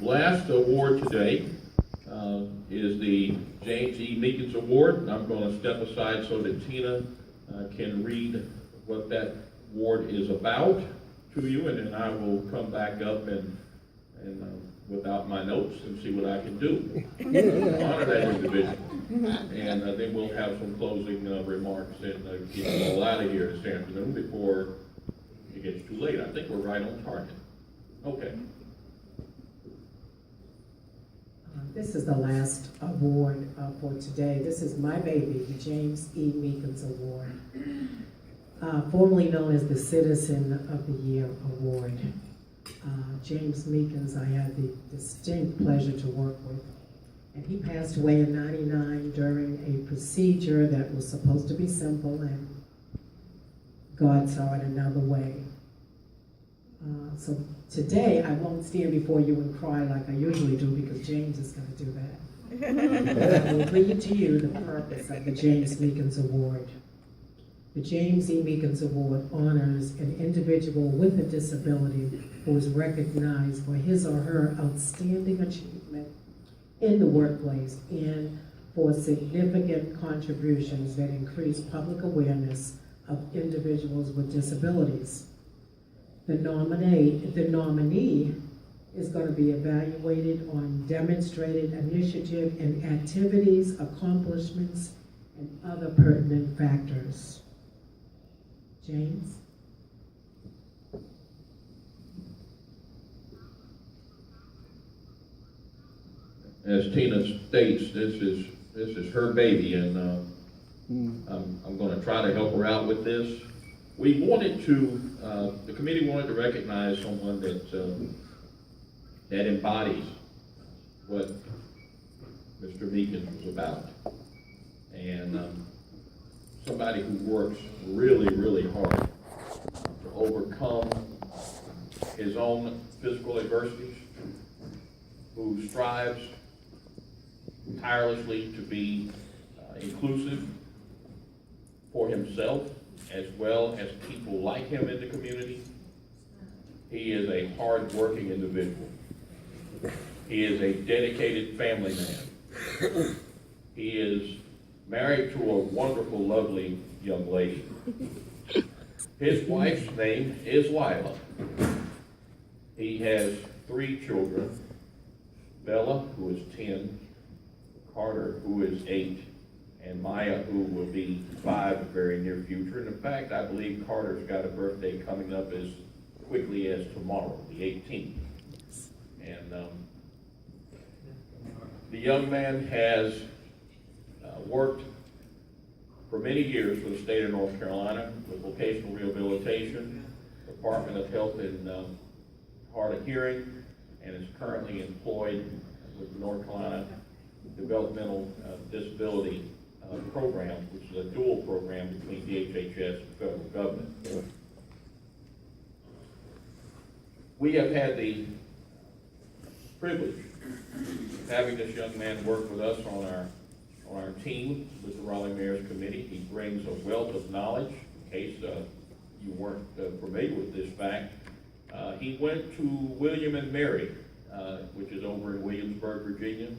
last award today is the James E. Meekins Award. And I'm going to step aside so that Tina can read what that award is about to you, and then I will come back up and without my notes and see what I can do to honor that individual. And then we'll have some closing remarks and get you all out of here this afternoon before it gets too late. I think we're right on target. Okay. This is the last award for today. This is my baby, the James E. Meekins Award, formerly known as the Citizen of the Year Award. James Meekins, I had the distinct pleasure to work with, and he passed away in '99 during a procedure that was supposed to be simple, and God saw it another way. So today, I won't stand before you and cry like I usually do, because James is going to do that. I will read to you the purpose of the James Meekins Award. The James E. Meekins Award honors an individual with a disability who is recognized for his or her outstanding achievement in the workplace and for significant contributions that increase public awareness of individuals with disabilities. The nominee is going to be evaluated on demonstrated initiative and activities, accomplishments, and other pertinent factors. James? As Tina states, this is her baby, and I'm going to try to help her out with this. We wanted to, the committee wanted to recognize someone that embodies what Mr. Meekins was about, and somebody who works really, really hard to overcome his own physical adversities, who strives tirelessly to be inclusive for himself as well as people like him in the community. He is a hard-working individual. He is a dedicated family man. He is married to a wonderful, lovely young lady. His wife's name is Lila. He has 3 children: Bella, who is 10, Carter, who is 8, and Maya, who will be 5 in the very near future. And in fact, I believe Carter's got a birthday coming up as quickly as tomorrow, the 18th. And the young man has worked for many years for the state of North Carolina with vocational rehabilitation, Department of Health and Hard of Hearing, and is currently employed with the North Carolina Developmental Disability Program, which is a dual program between DHHS and the federal government. We have had the privilege of having this young man work with us on our team with the Raleigh Mayor's Committee. He brings a wealth of knowledge. In case you weren't familiar with this fact, he went to William and Mary, which is over in Williamsburg, Virginia.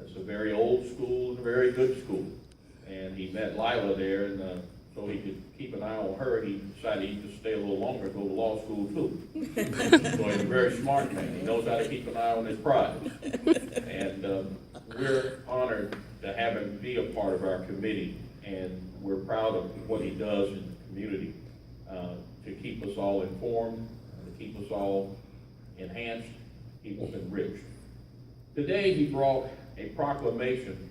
It's a very old school and a very good school. And he met Lila there, and so he could keep an eye on her. He decided he'd just stay a little longer and go to law school too. So he's a very smart man. He knows how to keep an eye on his prize. And we're honored to have him be a part of our committee, and we're proud of what he does in the community to keep us all informed, to keep us all enhanced, keep us enriched. Today he brought a proclamation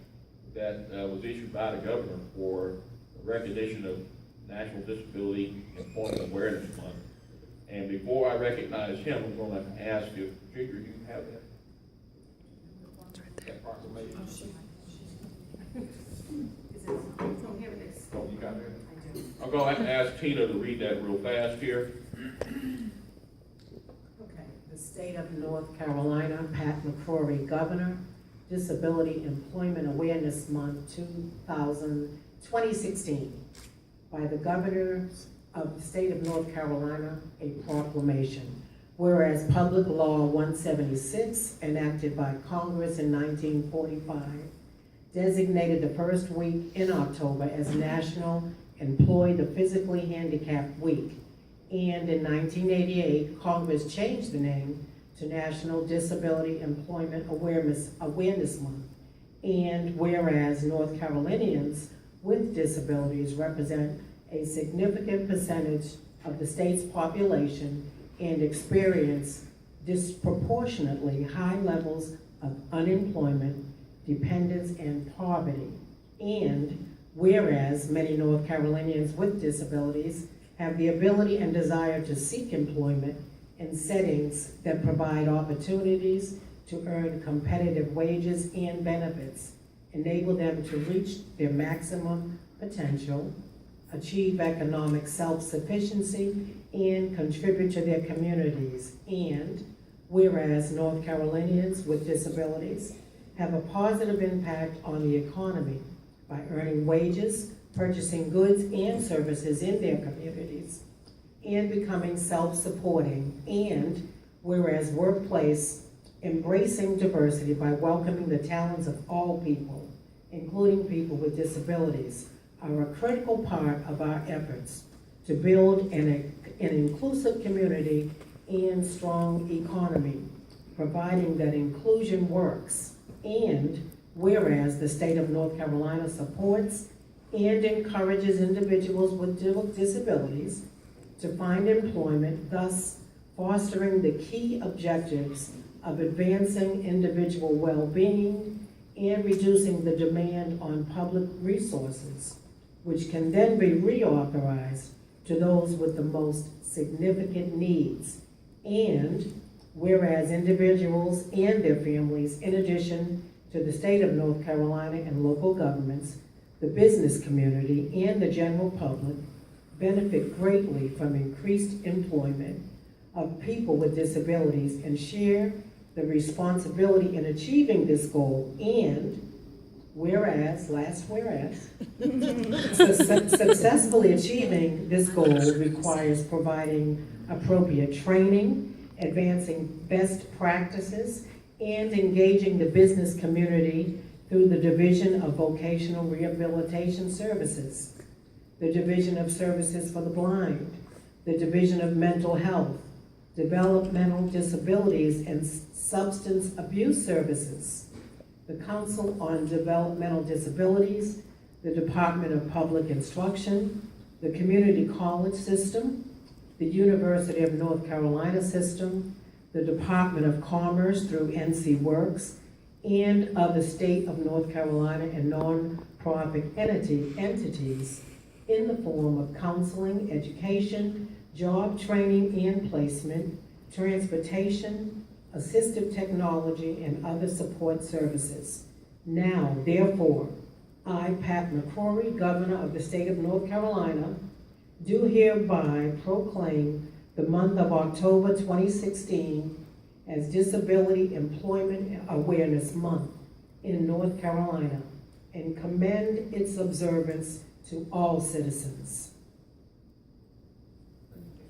that was issued by the governor for recognition of National Disability Employment Awareness Month. And before I recognize him, I'm going to ask if, Ginger, you have that? That proclamation? Oh, you got it? I'm going to ask Tina to read that real fast here. Okay. The State of North Carolina, Pat McCrory, Governor, Disability Employment Awareness Month 2016. By the Governor of the State of North Carolina, a proclamation. whereas Public Law 176, enacted by Congress in 1945, designated the first week in October as National Employ the Physically Handicapped Week. And in 1988, Congress changed the name to National Disability Employment Awareness Month. And whereas North Carolinians with disabilities represent a significant percentage of the state's population and experience disproportionately high levels of unemployment, dependence, and poverty. And whereas many North Carolinians with disabilities have the ability and desire to seek employment in settings that provide opportunities to earn competitive wages and benefits, enable them to reach their maximum potential, achieve economic self-sufficiency, and contribute to their communities. And whereas North Carolinians with disabilities have a positive impact on the economy by earning wages, purchasing goods and services in their communities, and becoming self-supporting. And whereas workplace embracing diversity by welcoming the talents of all people, including people with disabilities, are a critical part of our efforts to build an inclusive community and strong economy, providing that inclusion works. And whereas the state of North Carolina supports and encourages individuals with disabilities to find employment, thus fostering the key objectives of advancing individual well-being and reducing the demand on public resources, which can then be reauthorized to those with the most significant needs. And whereas individuals and their families, in addition to the state of North Carolina and local governments, the business community, and the general public, benefit greatly from increased employment of people with disabilities and share the responsibility in achieving this goal. And whereas, successfully achieving this goal requires providing appropriate training, advancing best practices, and engaging the business community through the Division of Vocational Rehabilitation Services, the Division of Services for the Blind, the Division of Mental Health, Developmental Disabilities and Substance Abuse Services, the Council on Developmental Disabilities, the Department of Public Instruction, the Community College System, the University of North Carolina System, the Department of Commerce through NC Works, and of the state of North Carolina and non-profit entities in the form of counseling, education, job training and placement, transportation, assistive technology, and other support services. Now, therefore, I, Pat McCrory, Governor of the state of North Carolina, do hereby proclaim the month of October 2016 as Disability Employment Awareness Month in North Carolina and commend its observance to all citizens.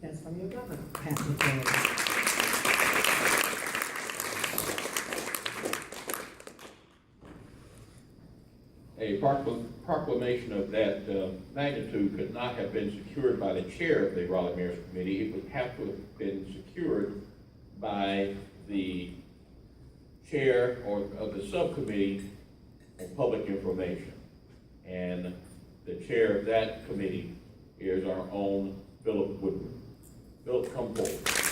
That's from your governor, Pat McCrory. A proclamation of that magnitude could not have been secured by the chair of the Raleigh Mayor's Committee. It would have to have been secured by the chair of the subcommittee of public information. And the chair of that committee is our own Philip Woodward. Philip, come forward.